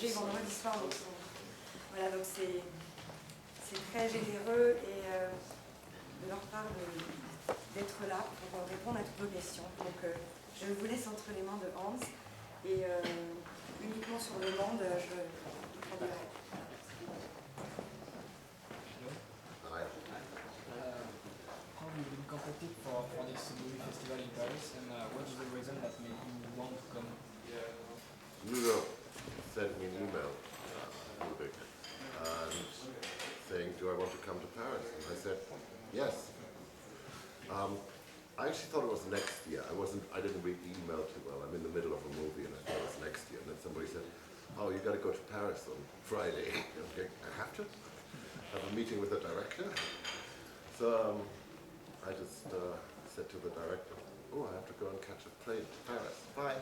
aujourd'hui et vendredi soir. Donc, voilà, donc c'est très généreux et de leur part d'être là pour répondre à toutes vos questions. Donc je vous laisse entre les mains de Hans et uniquement sur le monde, je prends des règles. How have you been contacted for this movie festival in Paris, and what is the reason that made you want to come? Europe sent me an email and saying, do I want to come to Paris? And I said, yes. I actually thought it was next year. I didn't read the email too well. I'm in the middle of a movie and I thought it was next year. And then somebody said, oh, you got to go to Paris on Friday. Okay, I have to have a meeting with the director. So I just said to the director, oh, I have to go and catch a plane to Paris. Bye.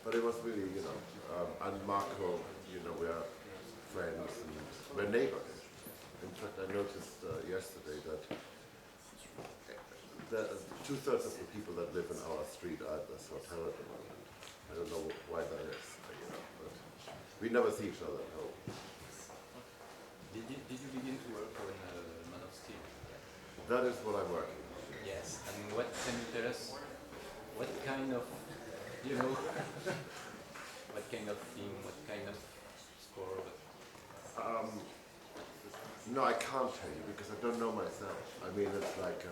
But it was really, and Marco, we are friends and we're neighbors. In fact, I noticed yesterday that 2/3 of the people that live in our street are at this hotel at the moment. I don't know why that is, but we never see each other at home. Did you begin to work on Man of Steel? That is what I'm working on. Yes, and what can you tell us? What kind of, what kind of theme, what kind of score? No, I can't tell you because I don't know myself. I mean, it's like,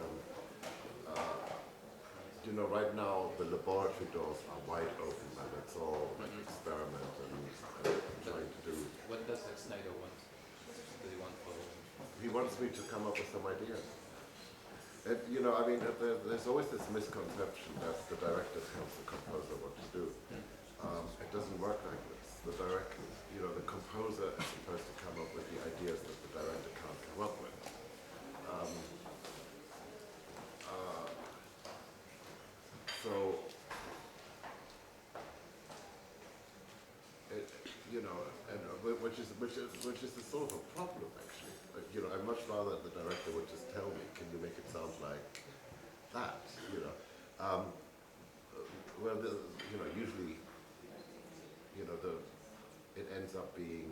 right now the laboratory doors are wide open and it's all like experiment and trying to do. What does Zack Snyder want? Does he want for? He wants me to come up with some ideas. And, there's always this misconception that the director tells the composer what to do. It doesn't work like this. The director, the composer is supposed to come up with the ideas that the director can't come up with. Which is a sort of a problem actually. I'd much rather the director would just tell me, can you make it sound like that? Usually, it ends up being,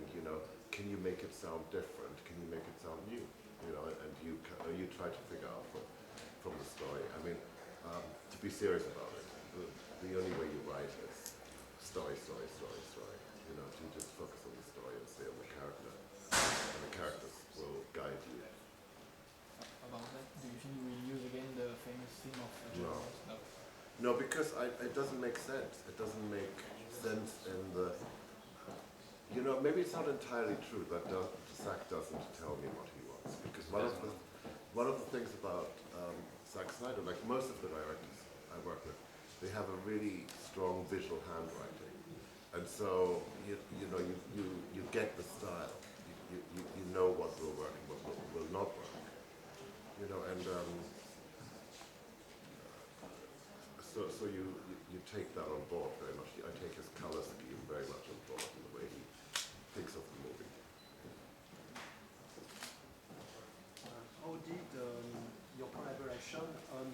can you make it sound different? Can you make it sound new? And you try to figure out from the story. I mean, to be serious about it, the only way you write is story. You just focus on the story and stay on the character, and the characters will guide you. About that, do you think you will use again the famous theme of No, because it doesn't make sense. It doesn't make sense in the... maybe it's not entirely true that Zack doesn't tell me what he wants. Because one of the things about Zack Snyder, like most of the directors I work with, they have a really strong visual handwriting. And so, you get the style. You know what will work and what will not work. So you take that on board very much. I take his color scheme very much on board in the way he thinks of the movie. How did your collaboration on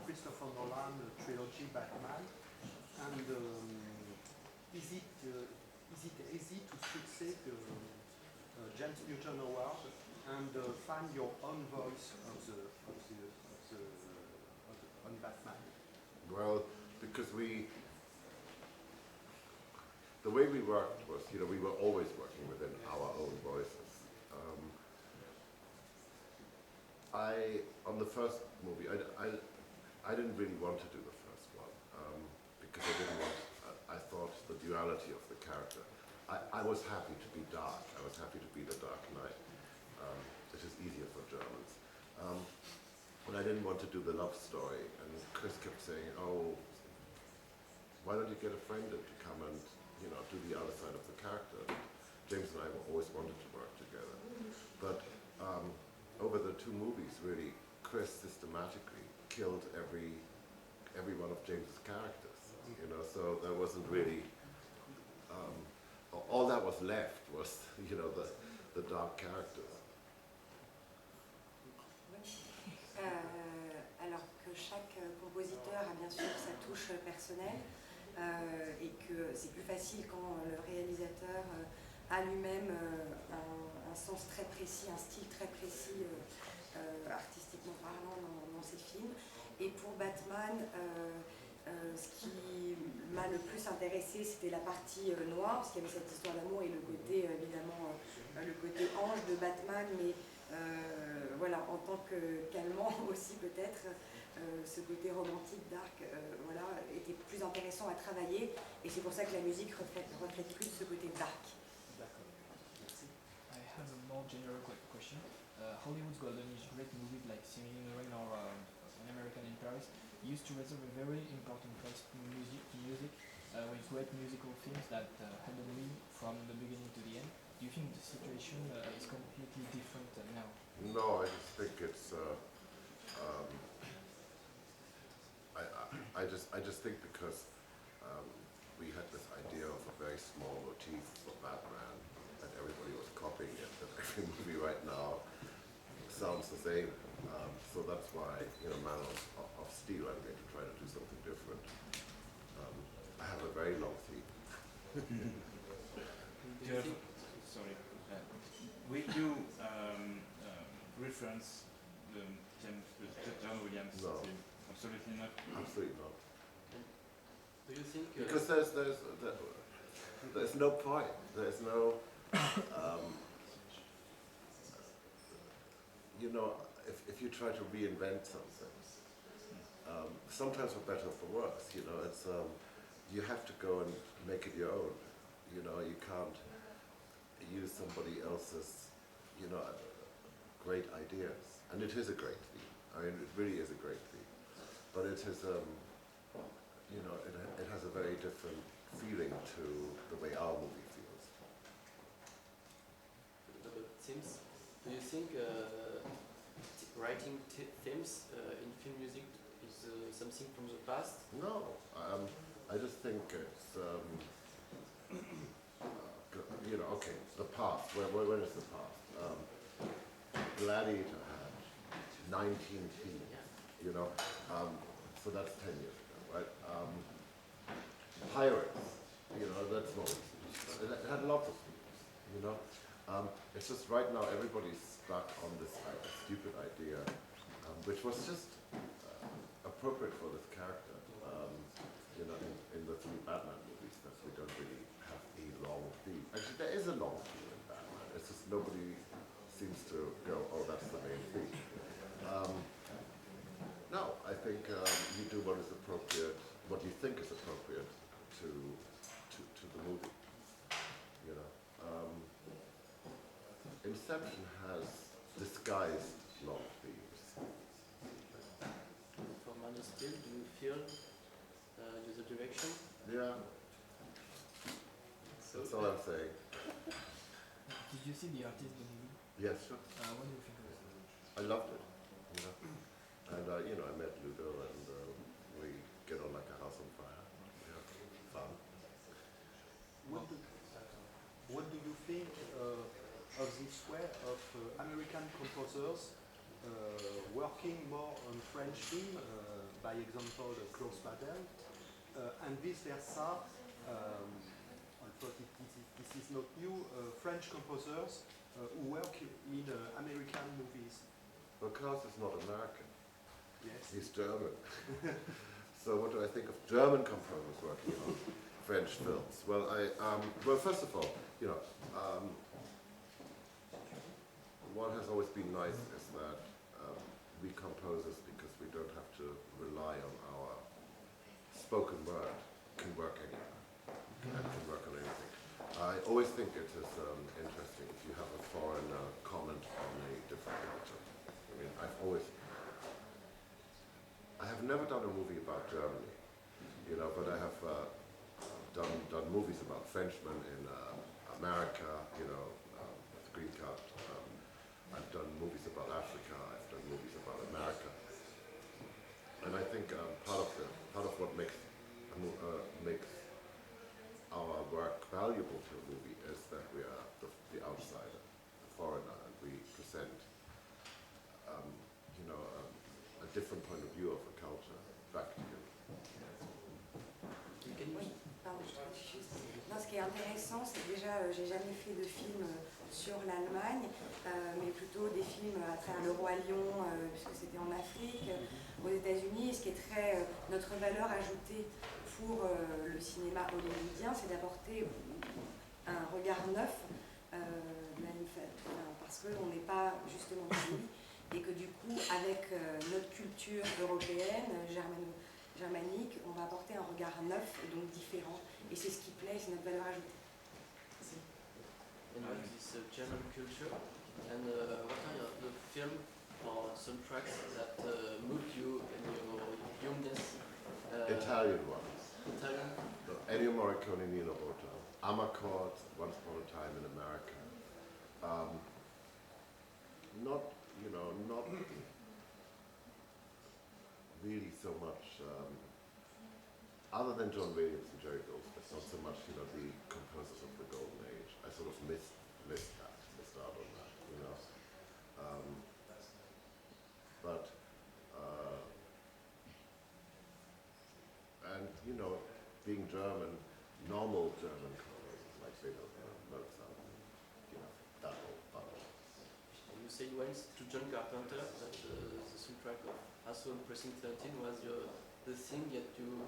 Christopher Nolan trilogy Batman, and is it easy to succeed James Newton Award and find your own voice on Batman? Well, because the way we worked was, we were always working within our own voices. On the first movie, I didn't really want to do the first one because I thought the duality of the character. I was happy to be dark. I was happy to be the Dark Knight. It is easier for Germans. But I didn't want to do the love story, and Chris kept saying, oh, why don't you get a friend in to come and do the other side of the character? James and I always wanted to work together. But over the two movies, really, Chris systematically killed every one of James's characters. So there wasn't really, all that was left was, the dark characters. Alors que chaque compositeur a bien sûr sa touche personnelle et que c'est plus facile quand le réalisateur a lui-même un sens très précis, un style très précis, artistiquement parlant, dans ses films. Et pour Batman, ce qui m'a le plus intéressé, c'était la partie noire, parce qu'il y avait cette histoire d'amour et le côté, évidemment, le côté ange de Batman, mais voilà, en tant qu'allemand aussi peut-être, ce côté romantique, dark, voilà, était plus intéressant à travailler, et c'est pour ça que la musique reflète plus ce côté dark. D'accord. Merci. I have a more general question. Hollywood's golden age, great movies like Singing in the Rain or An American in Paris used to reserve a very important place to music with great musical themes that had a meaning from the beginning to the end. Do you think the situation is completely different now? No, I just think it's. I just think because we had this idea of a very small motif for Batman that everybody was copying it. That every movie right now sounds the same. So that's why, Man of Steel, I'm going to try to do something different. I have a very long theme. Sorry. Will you reference the John Williams No. theme? Absolutely not. Absolutely not. Do you think? Because there's no point. There's no. If you try to reinvent something, sometimes for better or for worse, it's you have to go and make it your own. You can't use somebody else's, great ideas. And it is a great theme. I mean, it really is a great theme. But it is, it has a very different feeling to the way our movie feels. About themes, do you think writing themes in film music is something from the past? No, I just think it's, okay, the past. When is the past? Gladiator had 19 themes, so that's 10 years ago, right? Pirates, that's not. It had lots of themes, It's just right now everybody's stuck on this stupid idea, which was just appropriate for this character. In the three Batman movies, that we don't really have a long theme. Actually, there is a long theme in Batman. It's just nobody seems to go, oh, that's the main theme. No, I think you do what is appropriate, what you think is appropriate to the movie. Inception has disguised long themes. For Man of Steel, do you feel the direction? Yeah, So that's all I'm saying. Did you see The Artist, the movie? Yes, sure. What do you think of it? I loved it. And I met Ludo, and we get on like a house on fire. Yeah, fun. What do you think of this way of American composers working more on French film, by example, Klaus Badel, and vice versa? This is not new. French composers who work in American movies. Well, Klaus is not American. Yes. He's German. So what do I think of German composers working on French films? Well, first of all, what has always been nice is that we composers, because we don't have to rely on our spoken word, can work anywhere and can work on anything. I always think it is interesting if you have a foreigner comment on a different culture. I mean, I have never done a movie about Germany, but I have done movies about Frenchmen in America, with Green Card. I've done movies about Africa. I've done movies about America, and I think part of what makes our work valuable to a movie is that we are the outsider, the foreigner, and we present a different point of view of a culture back to you. Can you Pardon, je juste qui est intéressant, c'est que déjà, j'ai jamais fait de film sur l'Allemagne, mais plutôt des films à travers le Roi Lion, puisque c'était en Afrique, aux États-Unis. Et ce qui est très notre valeur ajoutée pour le cinéma hollywoodien, c'est d'apporter un regard neuf, parce qu'on n'est pas justement pays, et que du coup, avec notre culture européenne, germanique, on va apporter un regard neuf et donc différent. Et c'est ce qui plaît, c'est notre valeur ajoutée. And like this German culture, and what are the film or soundtracks that moved you in your youngness? Italian ones. Italian? So, Ennio Morricone, Nino Rota, Amarcord, Once Upon a Time in America. Not really so much, other than John Williams and Jerry Goldsmith, not so much, the composers of the Golden Age. I sort of missed out on that, But, and, being German, normal German composers like Beethoven, Mozart, that whole. You say you went to John Carpenter, that the soundtrack of Assault on Precinct 13 was the thing that you...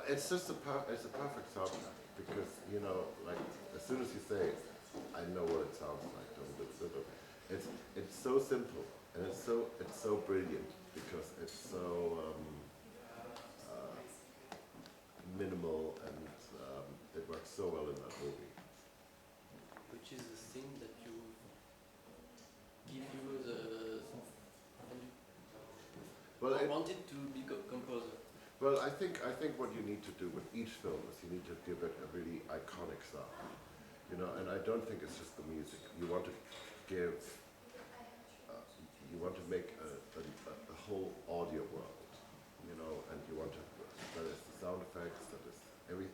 It's just it's a perfect soundtrack because, like, as soon as you say it, I know what it sounds like. It's so simple and it's so brilliant because it's so minimal and it works so well in that movie. Which is the thing that you give you the... Well, wanted to be composer. Well, I think what you need to do with each film is you need to give it a really iconic sound, and I don't think it's just the music. You want to give, you want to make a whole audio world, and you want to, that is the sound effects, that is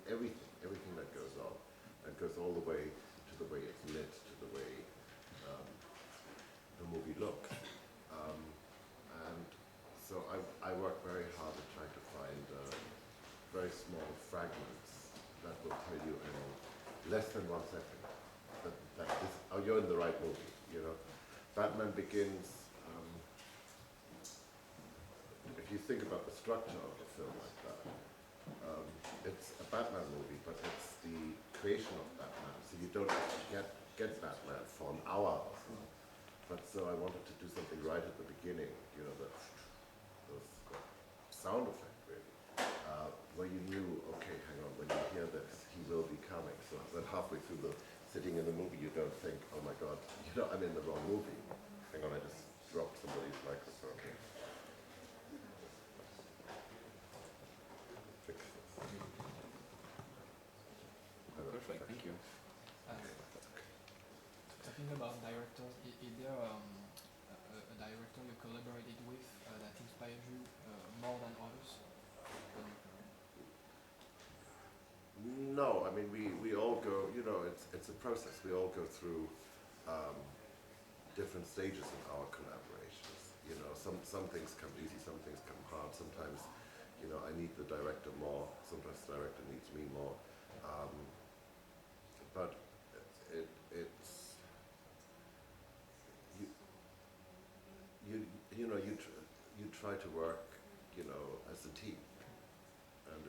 everything that goes on, that goes all the way to the way it's lit, to the way the movie looks. And so I work very hard at trying to find very small fragments that will tell you in less than 1 second that this, you're in the right movie. Batman Begins. If you think about the structure of a film like that, it's a Batman movie, but it's the creation of Batman. So you don't actually get Batman for an hour or so. But so I wanted to do something right at the beginning. That sound effect really, where you knew, okay, hang on, when you hear this, he will be coming. So that halfway through the sitting in the movie, you don't think, oh my God, I'm in the wrong movie. Hang on, I just dropped somebody's microphone here. Fix this. Perfect, thank you. Talking about directors, is there a director you collaborated with that inspired you more than others? No, I mean we all go. It's a process. We all go through different stages in our collaborations. Some things come easy, some things come hard. Sometimes, I need the director more. Sometimes the director needs me more. But it's you try to work as a team, and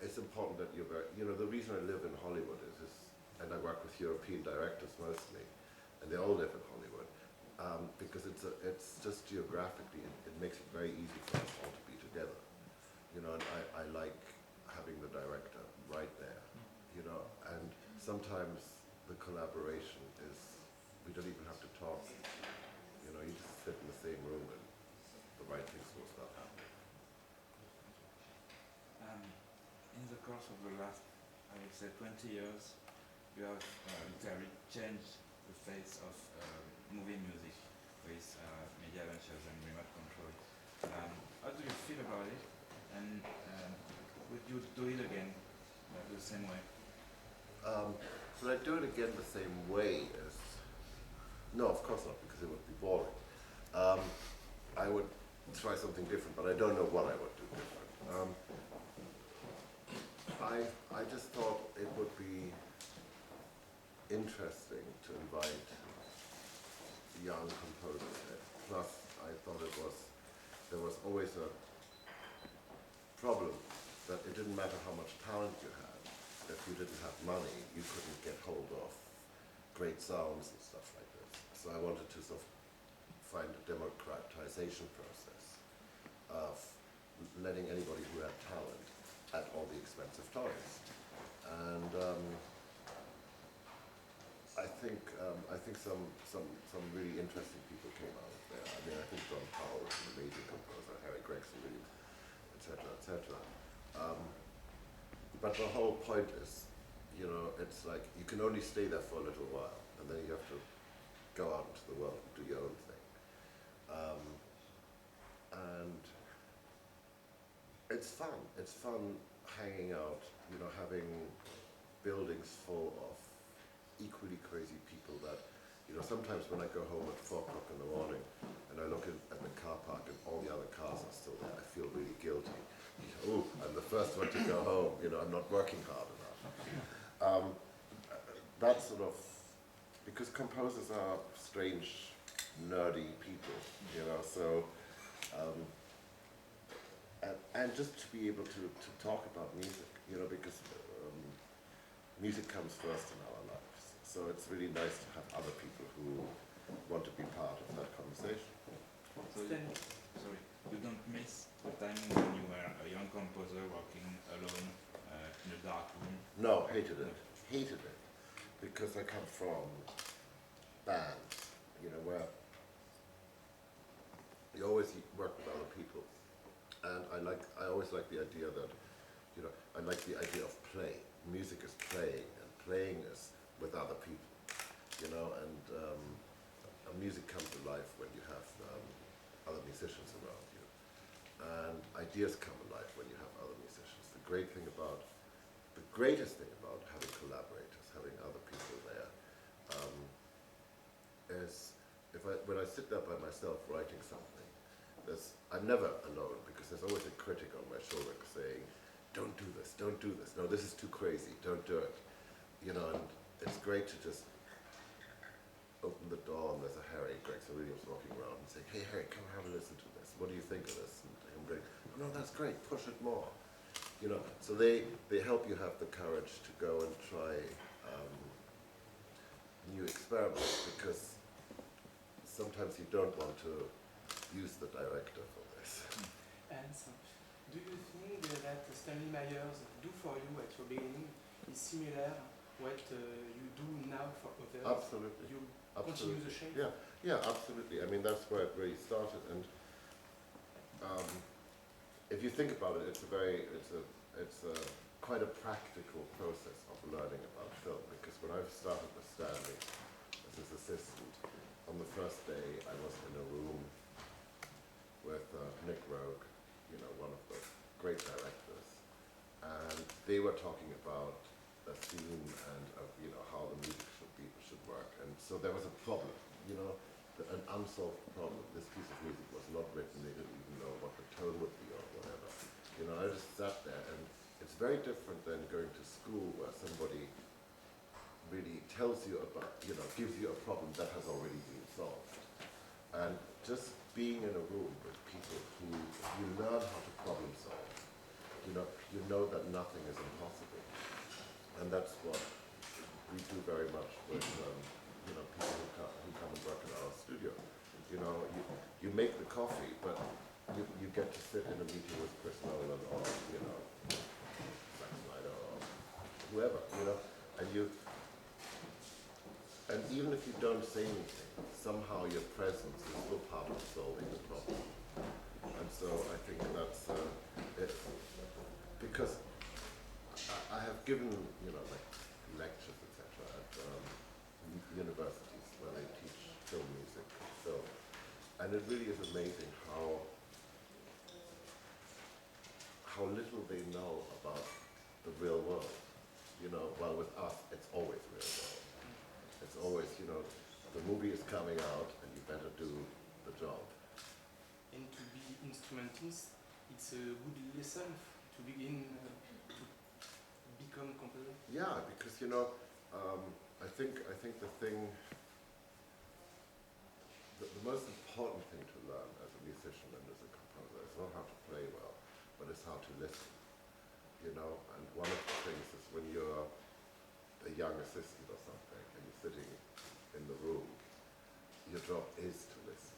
it's important that you're very, the reason I live in Hollywood is and I work with European directors mostly, and they all live in Hollywood, because it's just geographically it makes it very easy for us all to be together, and I like having the director right there, and sometimes the collaboration is, we don't even have to talk, you just sit in the same room and the right things will start happening. In the course of the last, I would say 20 years, you have literally changed the face of movie music with media ventures and remote control. How do you feel about it? And would you do it again the same way? Would I do it again the same way as? No, of course not, because it would be boring. I would try something different, but I don't know what I would do different. I just thought it would be interesting to invite young composers in. Plus, I thought there was always a problem that it didn't matter how much talent you had. If you didn't have money, you couldn't get hold of great sounds and stuff like this. So I wanted to sort of find a democratization process of letting anybody who had talent at all the expensive toys. And I think some really interesting people came out of there. I mean, I think John Powell was an amazing composer, Harry Gregson, really, etc., etc. But the whole point is, you know, it's like you can only stay there for a little while, and then you have to go out into the world and do your own thing. And it's fun. It's fun hanging out, you know, having buildings full of equally crazy people that, you know, sometimes when I go home at 4 o'clock in the morning and I look at the car park and all the other cars are still there, I feel really guilty. Oh, I'm the first one to go home, you know, I'm not working hard enough. That sort of, because composers are strange, nerdy people, you know, so, and just to be able to talk about music, you know, because music comes first in our lives. So it's really nice to have other people who want to be part of that conversation. So you don't miss the time when you were a young composer working alone in a dark room? No, hated it. Hated it. Because I come from bands, you know, where you always work with other people. And I always like the idea that, you know, I like the idea of play. Music is playing, and playing is with other people, you know, and music comes to life when you have other musicians around you. And ideas come alive when you have other musicians. The greatest thing about having collaborators, having other people there, is when I sit there by myself writing something, I'm never alone, because there's always a critic on my shoulder saying, don't do this, no, this is too crazy, don't do it. You know, and it's great to just open the door and there's a Harry Gregson Williams walking around and saying, hey Harry, come have a listen to this, what do you think of this? And I'm going, no, that's great, push it more. You know, so they help you have the courage to go and try new experiments, because sometimes you don't want to use the director for this. And so, do you think that Stanley Myers do for you at your beginning is similar what you do now for others? Absolutely. You Absolutely. continue the shape? Yeah, absolutely. I mean, that's where it really started. And if you think about it, it's quite a practical process of learning about film. Because when I started with Stanley as his assistant, on the first day I was in a room with Nick Rogue, you know, one of the great directors, and they were talking about the scene and you know, how the music should work. And so there was a problem, you know, an unsolved problem. This piece of music was not written. They didn't even know what the tone would be or whatever. You know, I just sat there, and it's very different than going to school where somebody really tells you about, you know, gives you a problem that has already been solved. And just being in a room with people who you learn how to problem solve, you know that nothing is impossible. And that's what we do very much with, you know, people who come and work in our studio. You know, you make the coffee, but you get to sit in a meeting with Chris Nolan or, you know, Zack Snyder or whoever, you know, and even if you don't say anything, somehow your presence is still part of solving the problem. And so I think that's it. Because I have given, you know, like lectures, etc. at universities where they teach film music, film. And it really is amazing how little they know about the real world. You know, while with us, it's always real world. It's always, you know, the movie is coming out and you better do the job. And to be instrumentist, it's a good lesson to begin to Yeah, because I think the most important thing to learn as a musician and as a composer is not how to play well, but it's how to listen. And one of the things is when you're a young assistant or something and you're sitting in the room, your job is to listen,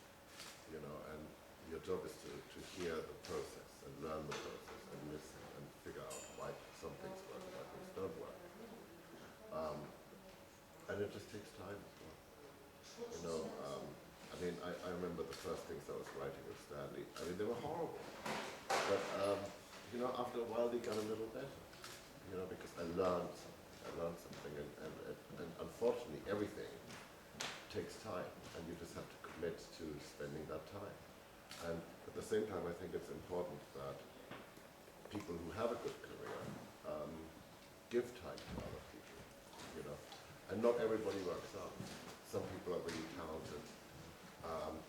and your job is to hear the process and learn the process and listen and figure out why some things work, why things don't work. And it just takes time as well. I remember the first things I was writing with Stanley. They were horrible. But, after a while they got a little better. Because I learned something. And unfortunately, everything takes time. And you just have to commit to spending that time. And at the same time, I think it's important that people who have a good career give time to other people. And not everybody works out. Some people are really talented,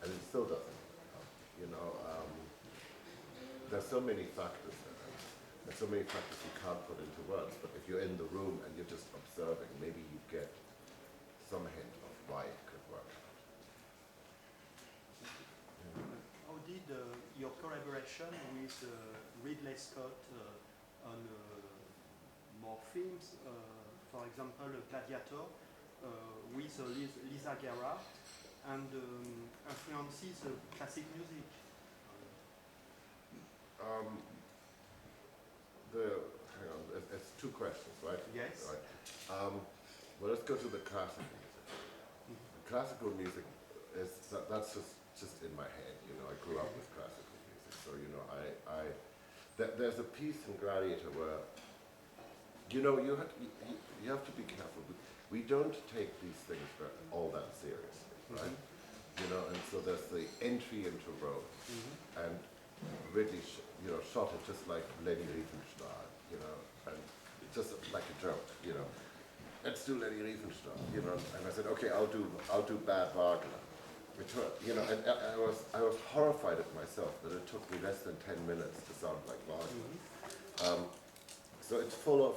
and it still doesn't work out. There's so many factors in it. There's so many factors you can't put into words, but if you're in the room and you're just observing, maybe you get some hint of why it could work out. How did your collaboration with Ridley Scott on more films, for example, Gladiator, with Lisa Gerrard, and influences classic music? Hang on, it's two questions, right? Yes. Right. Well, let's go to the classical music. The classical music that's just in my head. I grew up with classical music, so there's a piece in Gladiator where you have to be careful. We don't take these things all that seriously, right? And so there's the entry into Rome, and Ridley, shot it just like Leni Riefenstahl, and just like a joke, Let's do Leni Riefenstahl, And I said, okay, I'll do Bad Wagner. And I was horrified at myself that it took me less than 10 minutes to sound like Wagner. So it's full of,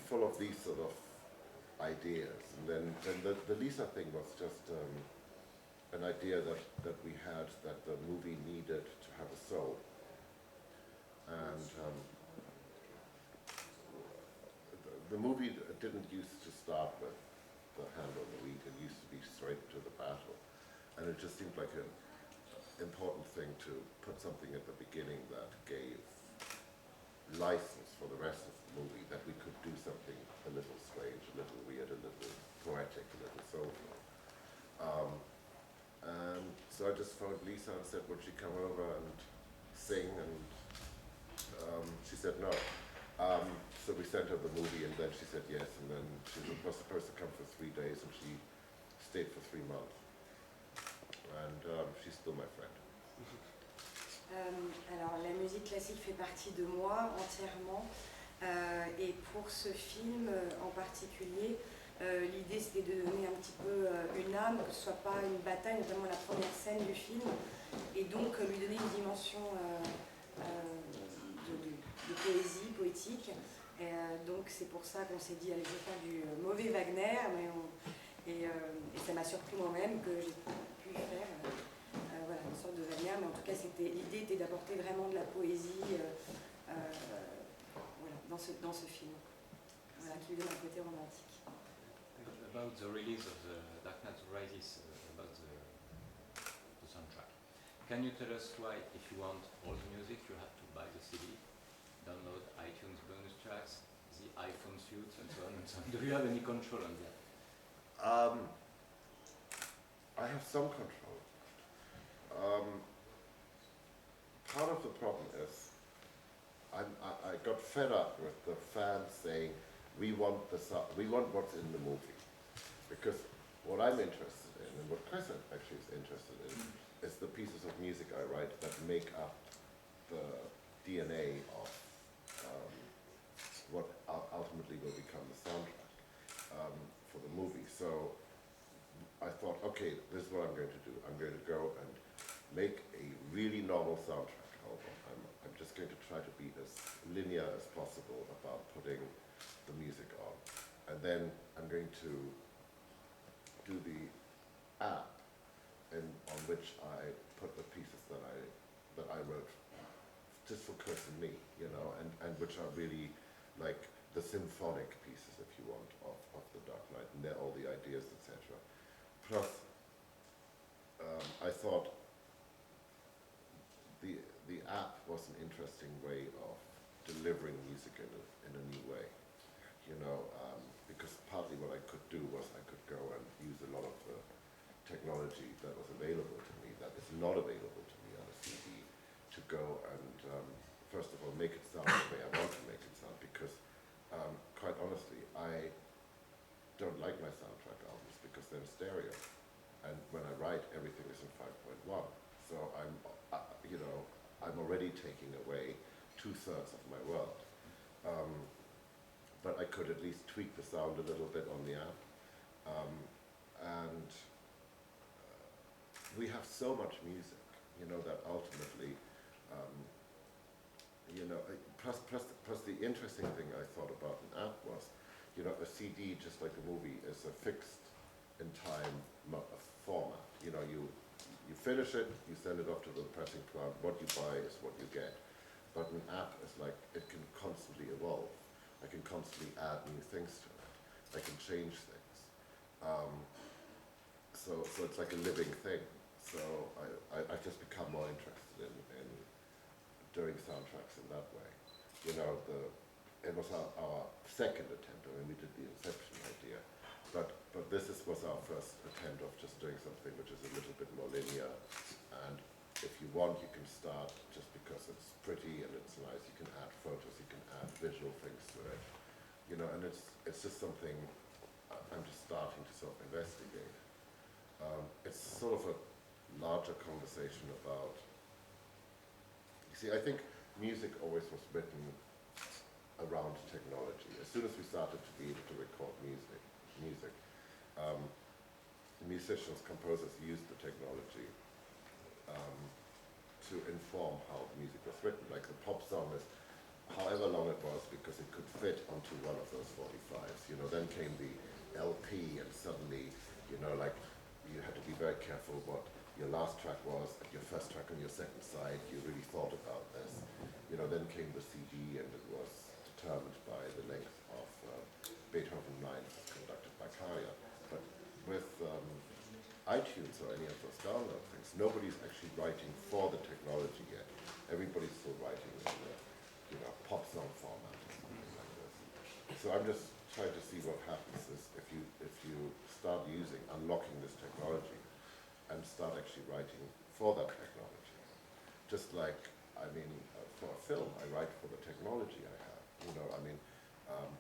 full of these sort of ideas. And then the Lisa thing was just an idea that we had that the movie needed to have a soul. And the movie didn't used to start with the hand on the wheat. It used to be straight to the battle. And it just seemed like an important thing to put something at the beginning that gave license for the rest of the movie, that we could do something a little strange, a little weird, a little poetic, a little soulful. And so I just phoned Lisa and said, would she come over and sing? And she said no. So we sent her the movie, and then she said yes, and then she was supposed to come for 3 days, and she stayed for 3 months. And she's still my friend. Alors la musique classique fait partie de moi entièrement, et pour ce film en particulier, l'idée c'était de donner un petit peu une âme, que ce soit pas une bataille, notamment la première scène du film, et donc lui donner une dimension de poésie, poétique. Donc c'est pour ça qu'on s'est dit, allez, je vais faire du mauvais Wagner, et ça m'a surpris moi-même que j'ai pu faire voilà, une sorte de Wagner, mais en tout cas l'idée était d'apporter vraiment de la poésie voilà, dans ce film, voilà, qui lui donne un côté romantique. About the release of the Dark Knight Rises, about the soundtrack. Can you tell us why, if you want all the music, you have to buy the CD, download iTunes bonus tracks, the iPhone suits, and so on and so on? Do you have any control on that? I have some control. Part of the problem is I got fed up with the fans saying we want what's in the movie, because what I'm interested in and what Chris actually is interested in is the pieces of music I write that make up the DNA of what ultimately will become the soundtrack for the movie. So I thought, okay, this is what I'm going to do. I'm going to go and make a really normal soundtrack album. I'm just just going to try to be as linear as possible about putting the music on. And then I'm going to do the app on which I put the pieces that I wrote just for Chris and me, you know, and which are really like the symphonic pieces, if you want, of the Dark Knight, and they're all the ideas, etc. Plus, I thought the app was an interesting way of delivering music in a new way, you know, because partly what I could do was I could go and use a lot of the technology that was available to me, that is not available to me on a CD, to go and first of all make it sound the way I want to make it sound, because quite honestly I don't like my soundtrack albums because they're in stereo, and when I write everything is in 5.1, so you know, I'm already taking away 2/3 of my world. But I could at least tweak the sound a little bit on the app, and we have so much music, you know, that ultimately, you know, plus the interesting thing I thought about an app was, you know, a CD, just like a movie, is a fixed in time format. You know, you finish it, you send it off to the pressing plant, what you buy is what you get. But an app is like, it can constantly evolve. I can constantly add new things to it. I can change things. So it's like a living thing. So I've just become more interested in doing soundtracks in that way. You know, it was our second attempt. I mean, we did the Inception idea, but this was our first attempt of just doing something which is a little bit more linear. And if you want, you can start just because it's pretty and it's nice. You can add photos, you can add visual things to it. You know, and it's just something I'm just starting to sort of investigate. It's sort of a larger conversation about, you see, I think music always was written around technology. As soon as we started to be able to record music, musicians, composers used the technology to inform how music was written. Like the pop song is, however long it was, because it could fit onto one of those 45s. You know, then came the LP, and suddenly, you know, like you had to be very careful what your last track was, and your first track on your second side. You really thought about this. You know, then came the CD, and it was determined by the length of Beethoven 9 conducted by Kaya. But with iTunes or any of those download things, nobody's actually writing for the technology yet. Everybody's still writing in the, you know, pop song format or something like this. So I'm just trying to see what happens is if you start unlocking this technology and start actually writing for that technology. Just like, I mean, for a film, I write for the technology I have. You know, I mean,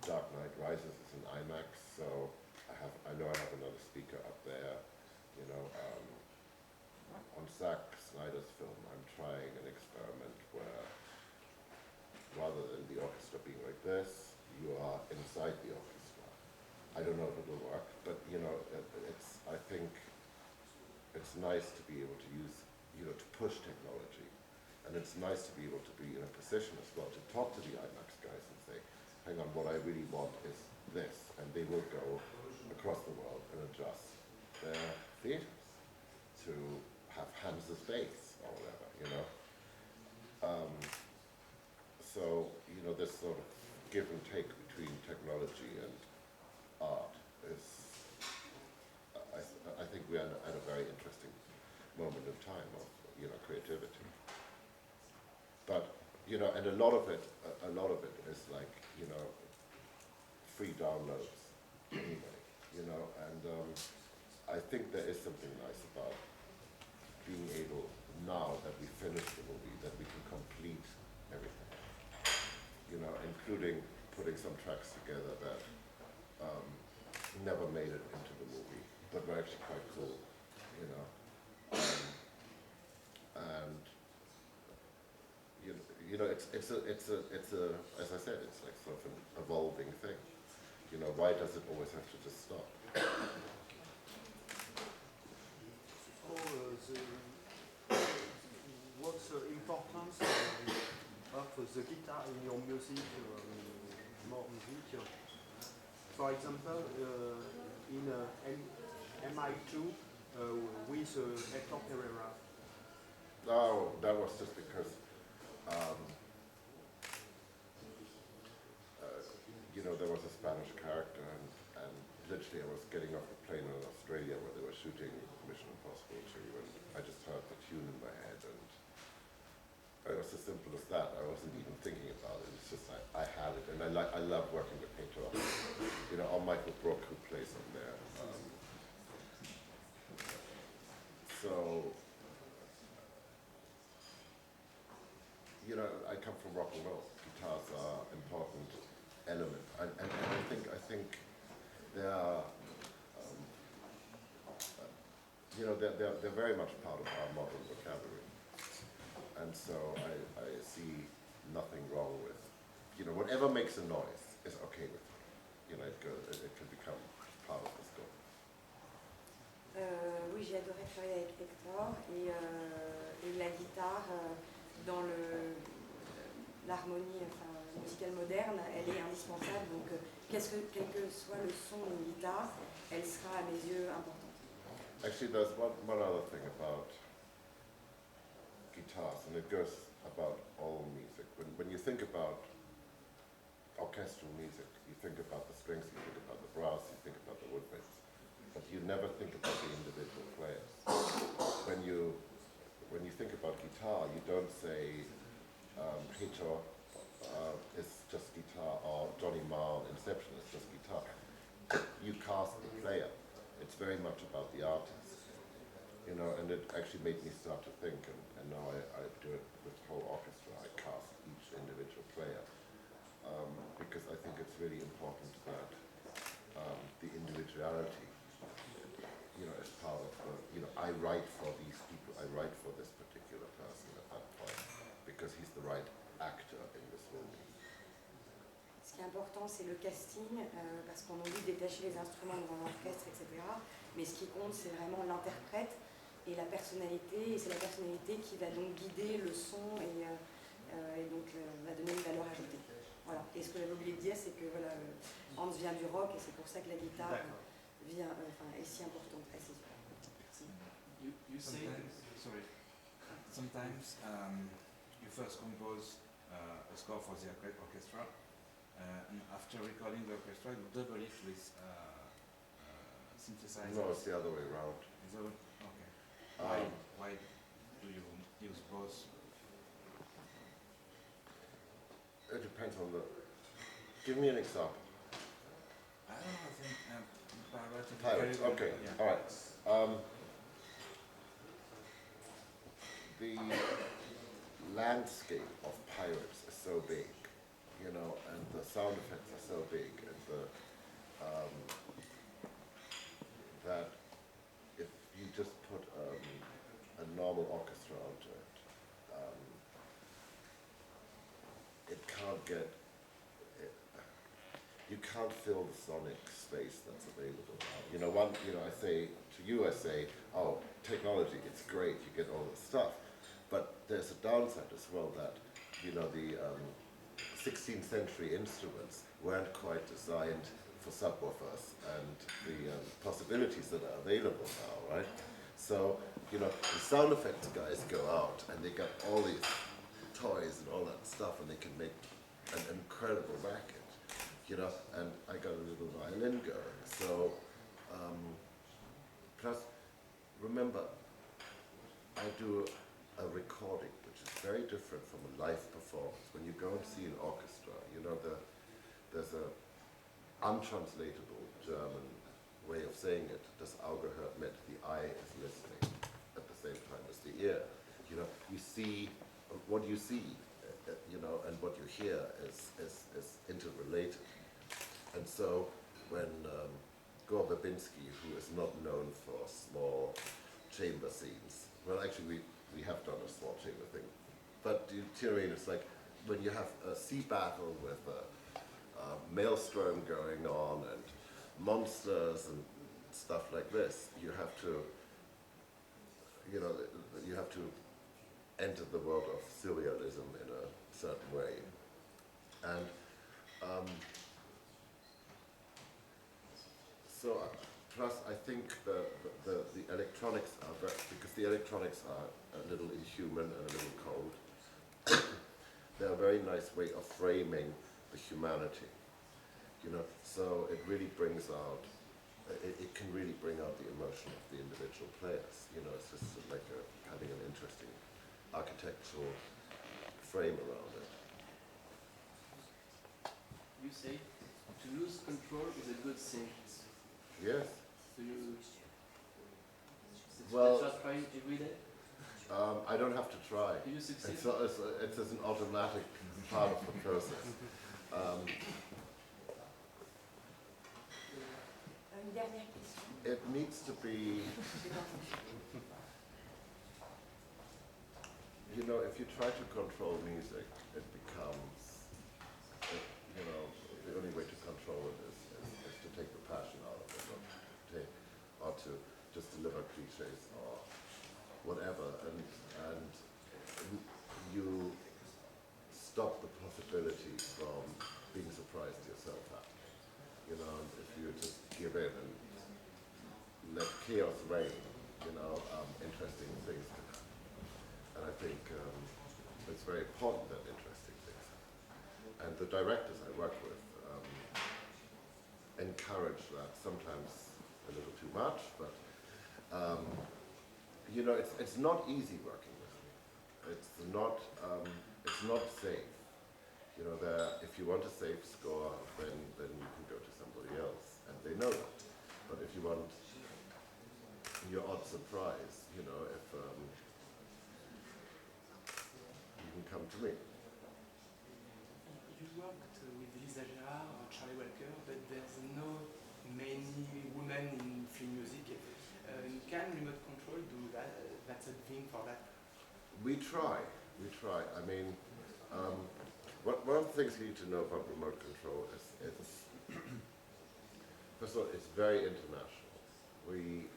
Dark Knight Rises is an IMAX, so I know I have another speaker up there. You know, on Zack Snyder's film, I'm trying an experiment where rather than the orchestra being like this, you are inside the orchestra. I don't know if it will work, but you know, I think it's nice to be able to use, you know, to push technology. And it's nice to be able to be in a position as well to talk to the IMAX guys and say, hang on, what I really want is this. And they will go across the world and adjust their theaters to have Hans's bass or whatever, you know. So, you know, this sort of give and take between technology and art is, I think we are at a very interesting moment in time of, you know, creativity. But, you know, and a lot of it is like, you know, free downloads anyway, you know, and I think there is something nice about being able, now that we finished the movie, that we can complete everything, you know, including putting some tracks together that never made it into the movie, but were actually quite cool, you know. And you know, it's a, as I said, it's like sort of an evolving thing. You know, why does it always have to just stop? What's the importance of the guitar in your music, more music. For example, in MI2 with Hector Pereira. No, that was just because, there was a Spanish character, and literally I was getting off the plane in Australia where they were shooting Mission Impossible 2, and I just heard the tune in my head, and it was as simple as that. I wasn't even thinking about it. It's just I had it, and I love working with Hector. Or Michael Brook, who plays on there. So, I come from rock and roll. Guitars are important element, and I think they are, they're very much part of our modern vocabulary, and so I see nothing wrong with, whatever makes a noise is okay with me. It can become part of the score. Oui, j'ai adoré travailler avec Hector et la guitare dans l'harmonie musicale moderne, elle est indispensable. Donc, quel que soit le son d'une guitare, elle sera à mes yeux importante. Actually, there's one other thing about guitars, and it goes about all music. When you think about orchestral music, you think about the strings, you think about the brass, you think about the woodwinds, but you never think about the individual players. When you think about guitar, you don't say Peter is just guitar, or Johnny Marr in Inception is just guitar. You cast the player. It's very much about the artist, and it actually made me start to think, and now I do it with the whole orchestra. I cast each individual player, because I think it's really important that the individuality, is part of I write for these people, I write for this particular person at that point, because he's the right actor in this movie. Ce qui est important, c'est le casting, parce qu'on a envie de détacher les instruments dans l'orchestre, etc. Mais ce qui compte, c'est vraiment l'interprète et la personnalité. Et c'est la personnalité qui va donc guider le son et donc va donner une valeur ajoutée. Voilà. Et ce que j'avais oublié de dire, c'est que Hans vient du rock et c'est pour ça que la guitare est si importante à ses yeux. You say sometimes you first compose a score for the orchestra, and after recording the orchestra, you double it with synthesizers. No, it's the other way around. Okay. Why do you use both? It depends on the. Give me an example. I don't know. I think Pirates. Okay. Yeah. All right. The landscape of Pirates is so big, and the sound effects are so big, and that if you just put a normal orchestra onto it, it can't get. You can't fill the sonic space that's available now. I say, oh, technology, it's great, you get all this stuff. But there's a downside as well that, the 16th century instruments weren't quite designed for subwoofers and the possibilities that are available now, right? So, the sound effects guys go out and they got all these toys and all that stuff, and they can make an incredible racket, and I got a little violin going. So, plus, remember, I do a recording, which is very different from a live performance. When you go and see an orchestra, there's a untranslatable German way of saying it. Das Auge hört mit, the eye is listening at the same time as the ear. You see, what you see, and what you hear is interrelated. And so when Gore Verbinski, who is not known for small chamber scenes, well, actually we have done a small chamber thing, but it's like when you have a sea battle with a maelstrom going on and monsters and stuff like this, you have to entered the world of surrealism in a certain way. And plus I think the electronics are very, because the electronics are a little inhuman and a little cold, they're a very nice way of framing the humanity, you know, so it really brings out, it can really bring out the emotion of the individual players, you know, it's just like having an interesting architectural frame around it. You say to lose control is a good thing. Yes. Do you Well, try every day? I don't have to try. Do you succeed? It's an automatic part of the process. Une dernière question. It needs to be, you know, if you try to control music, it becomes, you know, the only way to control it is to take the passion out of it, or to just deliver cliches or whatever, and you stop the possibility from being surprised yourself at. You know, if you just give in and let chaos reign, you know, interesting things can happen. And I think it's very important that interesting things happen. And the directors I work with encourage that, sometimes a little too much, but you know, it's not easy working with me. It's not safe. You know, if you want a safe score, then you can go to somebody else, and they know that. But if you want your odd surprise, you know, if you can come to me. You worked with Lisa Gerrard or Charlie Walker, but there's no many women in film music. Can remote control do that? That's a thing for that? We try. I mean, one of the things you need to know about remote control is first of all, it's very international. We,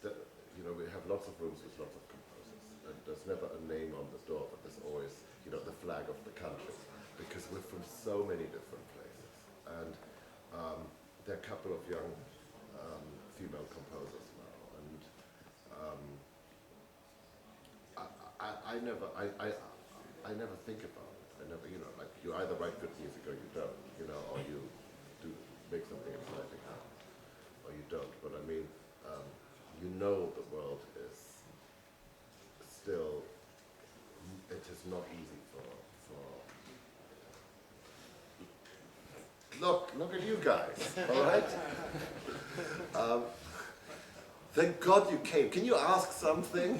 you know, we have lots of rooms with lots of composers, and there's never a name on the door, but there's always, you know, the flag of the country, because we're from so many different places, and there are a couple of young female composers now, and I never think about it. I never, you know, like, you either write good music or you don't, you know, or you do make something exciting happen, or you don't. But I mean, you know, the world is still, it is not easy for look at you guys, all right? Thank God you came. Can you ask something?